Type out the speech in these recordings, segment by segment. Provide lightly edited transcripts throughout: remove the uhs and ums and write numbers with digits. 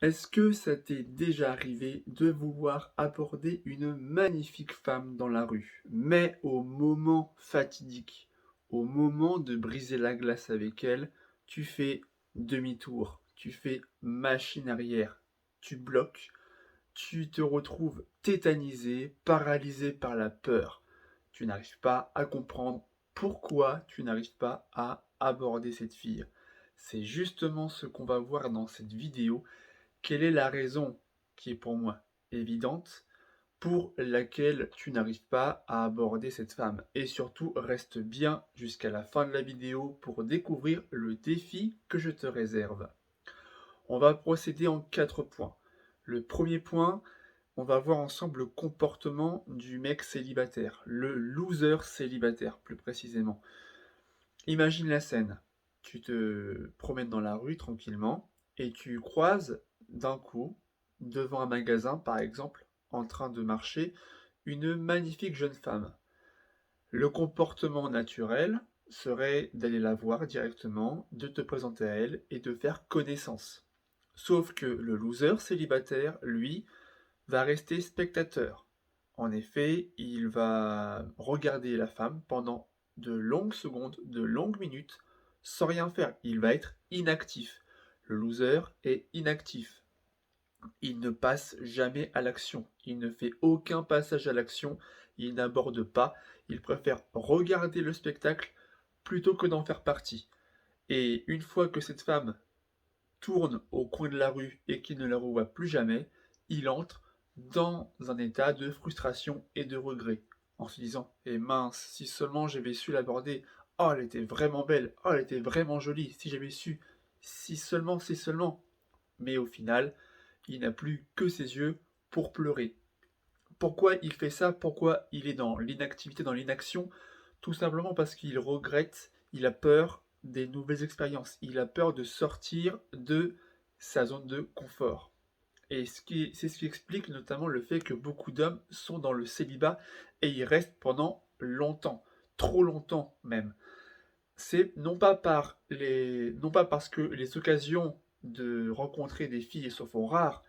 Est-ce que ça t'est déjà arrivé de vouloir aborder une magnifique femme dans la rue, mais au moment fatidique, au moment de briser la glace avec elle, tu fais demi-tour, tu fais machine arrière, tu bloques, tu te retrouves tétanisé, paralysé par la peur. Tu n'arrives pas à comprendre pourquoi tu n'arrives pas à aborder cette fille. C'est justement ce qu'on va voir dans cette vidéo. Quelle est la raison, qui est pour moi évidente, pour laquelle tu n'arrives pas à aborder cette femme? Et surtout, reste bien jusqu'à la fin de la vidéo pour découvrir le défi que je te réserve. On va procéder en 4 points. Le premier point, on va voir ensemble le comportement du mec célibataire, le loser célibataire plus précisément. Imagine la scène. Tu te promènes dans la rue tranquillement et tu croises d'un coup, devant un magasin par exemple, en train de marcher, une magnifique jeune femme. Le comportement naturel serait d'aller la voir directement, de te présenter à elle et de faire connaissance. Sauf que le loser célibataire, lui, va rester spectateur. En effet, il va regarder la femme pendant de longues secondes, de longues minutes, sans rien faire. Il va être inactif. Le loser est inactif. Il ne passe jamais à l'action. Il ne fait aucun passage à l'action. Il n'aborde pas. Il préfère regarder le spectacle plutôt que d'en faire partie. Et une fois que cette femme tourne au coin de la rue et qu'il ne la revoit plus jamais, il entre dans un état de frustration et de regret, en se disant eh mince, si seulement j'avais su l'aborder, oh elle était vraiment belle, oh elle était vraiment jolie, si j'avais su, si seulement, si seulement. Mais au final, il n'a plus que ses yeux pour pleurer. Pourquoi il fait ça? Pourquoi il est dans l'inactivité, dans l'inaction? Tout simplement parce qu'il regrette, il a peur des nouvelles expériences, il a peur de sortir de sa zone de confort. Et c'est ce qui explique notamment le fait que beaucoup d'hommes sont dans le célibat et y restent pendant longtemps, trop longtemps même. C'est non pas parce que les occasions de rencontrer des filles se font rares,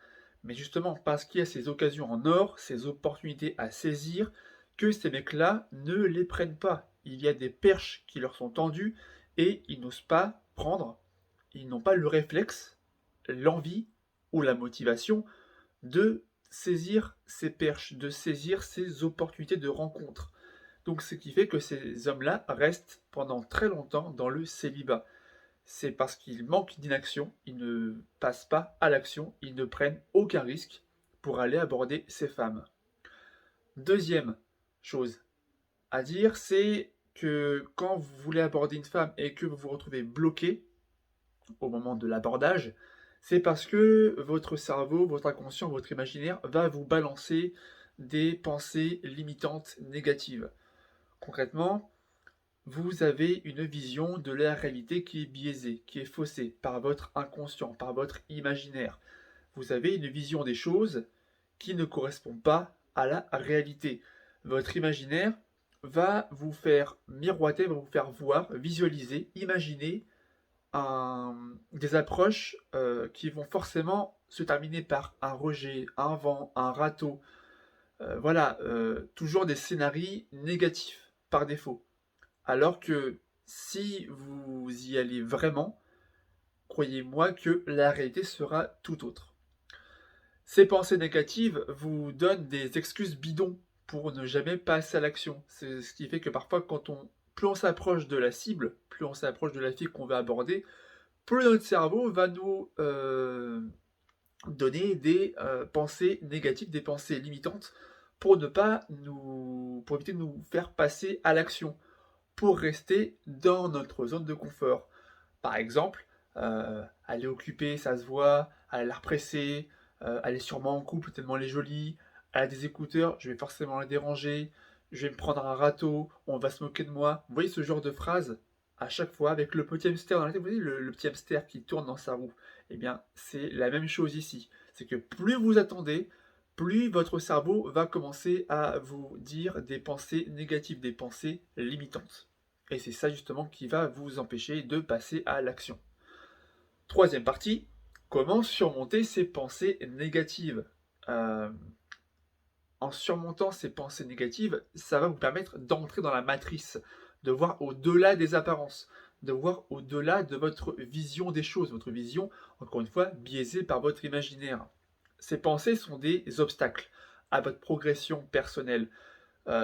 mais justement parce qu'il y a ces occasions en or, ces opportunités à saisir, que ces mecs-là ne les prennent pas. Il y a des perches qui leur sont tendues et ils n'osent pas prendre, ils n'ont pas le réflexe, l'envie ou la motivation de saisir ces perches, de saisir ces opportunités de rencontre. Donc ce qui fait que ces hommes-là restent pendant très longtemps dans le célibat. C'est parce qu'ils manquent d'inaction, ils ne passent pas à l'action, ils ne prennent aucun risque pour aller aborder ces femmes. Deuxième chose à dire, c'est que quand vous voulez aborder une femme et que vous vous retrouvez bloqué au moment de l'abordage, c'est parce que votre cerveau, votre inconscient, votre imaginaire va vous balancer des pensées limitantes négatives. Concrètement, vous avez une vision de la réalité qui est biaisée, qui est faussée par votre inconscient, par votre imaginaire. Vous avez une vision des choses qui ne correspond pas à la réalité. Votre imaginaire va vous faire miroiter, va vous faire voir, visualiser, imaginer des approches qui vont forcément se terminer par un rejet, un vent, un râteau. Voilà, toujours des scénarios négatifs par défaut. Alors que si vous y allez vraiment, croyez-moi que la réalité sera tout autre. Ces pensées négatives vous donnent des excuses bidons pour ne jamais passer à l'action. C'est ce qui fait que parfois, plus on s'approche de la cible, plus on s'approche de la fille qu'on va aborder, plus notre cerveau va nous donner des pensées négatives, des pensées limitantes pour ne pas nous, pour éviter de nous faire passer à l'action, pour rester dans notre zone de confort. Par exemple, elle est occupée, ça se voit, elle a l'air pressée, elle est sûrement en couple tellement elle est jolie, elle a des écouteurs, je vais forcément la déranger, je vais me prendre un râteau, on va se moquer de moi. Vous voyez ce genre de phrase à chaque fois avec le petit hamster dans la tête, vous voyez le petit hamster qui tourne dans sa roue. Eh bien, c'est la même chose ici. C'est que plus vous attendez, plus votre cerveau va commencer à vous dire des pensées négatives, des pensées limitantes. Et c'est ça justement qui va vous empêcher de passer à l'action. Troisième partie, Comment surmonter ces pensées négatives? Hem, En surmontant ces pensées négatives, ça va vous permettre d'entrer dans la matrice, de voir au-delà des apparences, de voir au-delà de votre vision des choses, votre vision, encore une fois, biaisée par votre imaginaire. Ces pensées sont des obstacles à votre progression personnelle.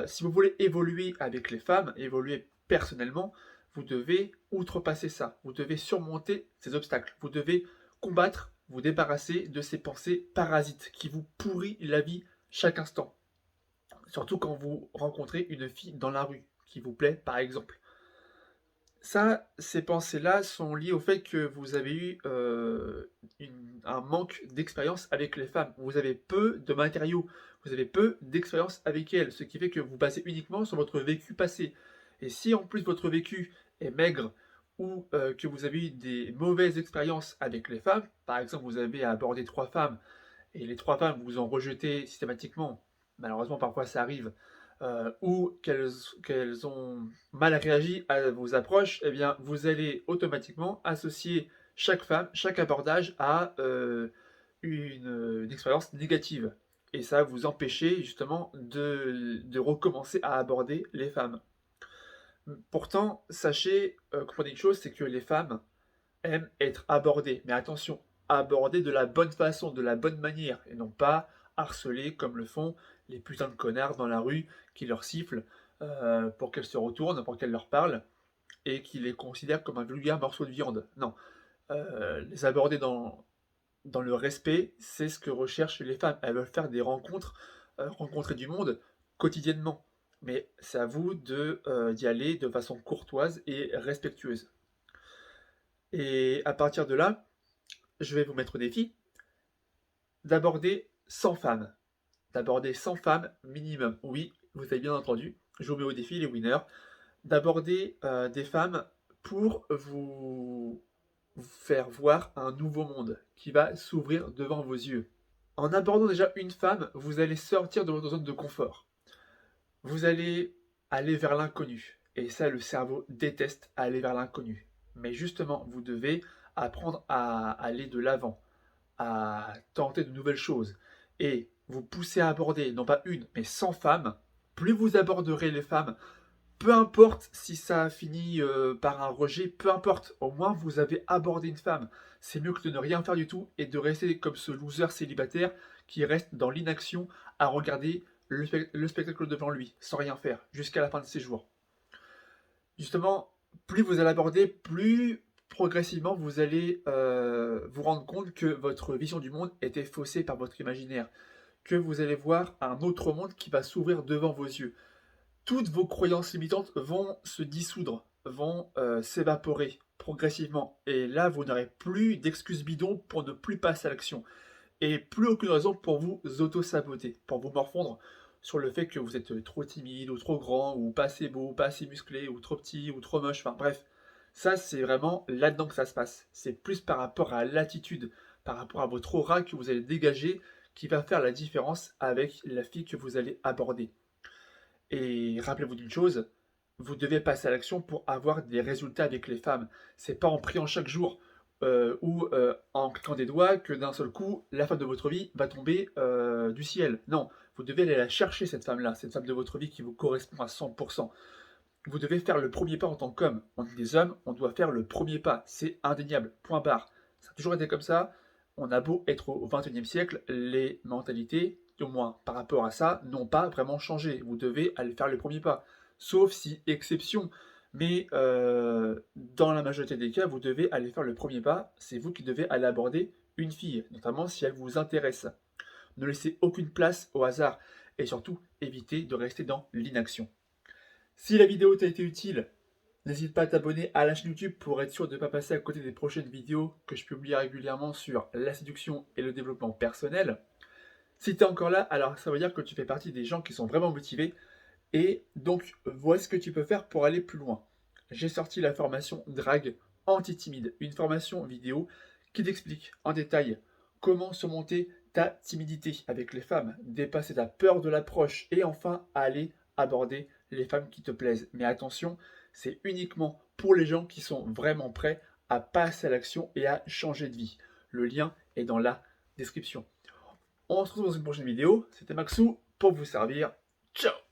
Si vous voulez évoluer avec les femmes, évoluer personnellement, vous devez outrepasser ça. Vous devez surmonter ces obstacles. Vous devez combattre, vous débarrasser de ces pensées parasites qui vous pourrissent la vie chaque instant. Surtout quand vous rencontrez une fille dans la rue qui vous plaît, par exemple. Ça, ces pensées-là sont liées au fait que vous avez eu un manque d'expérience avec les femmes. Vous avez peu de matériaux, vous avez peu d'expérience avec elles, ce qui fait que vous passez uniquement sur votre vécu passé. Et si en plus votre vécu est maigre ou que vous avez eu des mauvaises expériences avec les femmes, par exemple vous avez abordé 3 femmes et les 3 femmes vous ont rejeté systématiquement, malheureusement parfois ça arrive, ou qu'elles ont mal réagi à vos approches, eh bien, vous allez automatiquement associer chaque femme, chaque abordage à une expérience négative. Et ça va vous empêcher justement de recommencer à aborder les femmes. Pourtant, sachez, comprenez une chose, c'est que les femmes aiment être abordées. Mais attention, abordées de la bonne façon, de la bonne manière, et non pas harcelées comme le font les putains de connards dans la rue qui leur sifflent pour qu'elles se retournent, pour qu'elles leur parlent, et qui les considèrent comme un vulgaire morceau de viande. Non, les aborder dans le respect, c'est ce que recherchent les femmes. Elles veulent faire des rencontres, rencontrer du monde quotidiennement. Mais c'est à vous d'y aller de façon courtoise et respectueuse. Et à partir de là, je vais vous mettre au défi d'aborder 100 femmes. D'aborder 100 femmes minimum. Oui, vous avez bien entendu, je vous mets au défi les winners. D'aborder des femmes pour vous faire voir un nouveau monde qui va s'ouvrir devant vos yeux. En abordant déjà une femme, vous allez sortir de votre zone de confort. Vous allez aller vers l'inconnu. Et ça, le cerveau déteste aller vers l'inconnu. Mais justement, vous devez apprendre à aller de l'avant, à tenter de nouvelles choses. Et vous poussez à aborder, non pas une, mais 100 femmes. Plus vous aborderez les femmes, peu importe si ça finit par un rejet, peu importe, au moins vous avez abordé une femme. C'est mieux que de ne rien faire du tout et de rester comme ce loser célibataire qui reste dans l'inaction à regarder le spectacle devant lui, sans rien faire, jusqu'à la fin de ses jours. Justement, plus vous allez aborder, plus progressivement vous allez vous rendre compte que votre vision du monde était faussée par votre imaginaire, que vous allez voir un autre monde qui va s'ouvrir devant vos yeux. Toutes vos croyances limitantes vont se dissoudre, vont s'évaporer progressivement. Et là, vous n'aurez plus d'excuses bidons pour ne plus passer à l'action. Et plus aucune raison pour vous auto-saboter, pour vous morfondre sur le fait que vous êtes trop timide, ou trop grand, ou pas assez beau, pas assez musclé, ou trop petit, ou trop moche, enfin bref. Ça, c'est vraiment là-dedans que ça se passe. C'est plus par rapport à l'attitude, par rapport à votre aura que vous allez dégager, qui va faire la différence avec la fille que vous allez aborder. Et rappelez-vous d'une chose, vous devez passer à l'action pour avoir des résultats avec les femmes. C'est pas en priant chaque jour ou en cliquant des doigts que d'un seul coup, la femme de votre vie va tomber du ciel. Non, vous devez aller la chercher, cette femme-là, cette femme de votre vie qui vous correspond à 100%. Vous devez faire le premier pas en tant qu'homme. On est des hommes, on doit faire le premier pas. C'est indéniable, point barre. Ça a toujours été comme ça. On a beau être au XXIe siècle, les mentalités, au moins par rapport à ça, n'ont pas vraiment changé. Vous devez aller faire le premier pas. Sauf si exception. Mais dans la majorité des cas, vous devez aller faire le premier pas. C'est vous qui devez aller aborder une fille, notamment si elle vous intéresse. Ne laissez aucune place au hasard. Et surtout, évitez de rester dans l'inaction. Si la vidéo t'a été utile, n'hésite pas à t'abonner à la chaîne YouTube pour être sûr de ne pas passer à côté des prochaines vidéos que je publie régulièrement sur la séduction et le développement personnel. Si tu es encore là, alors ça veut dire que tu fais partie des gens qui sont vraiment motivés. Et donc, voilà ce que tu peux faire pour aller plus loin. J'ai sorti la formation Drague anti-timide, une formation vidéo qui t'explique en détail comment surmonter ta timidité avec les femmes, dépasser ta peur de l'approche et enfin aller aborder les femmes qui te plaisent. Mais attention, c'est uniquement pour les gens qui sont vraiment prêts à passer à l'action et à changer de vie. Le lien est dans la description. On se retrouve dans une prochaine vidéo. C'était Maxou pour vous servir. Ciao!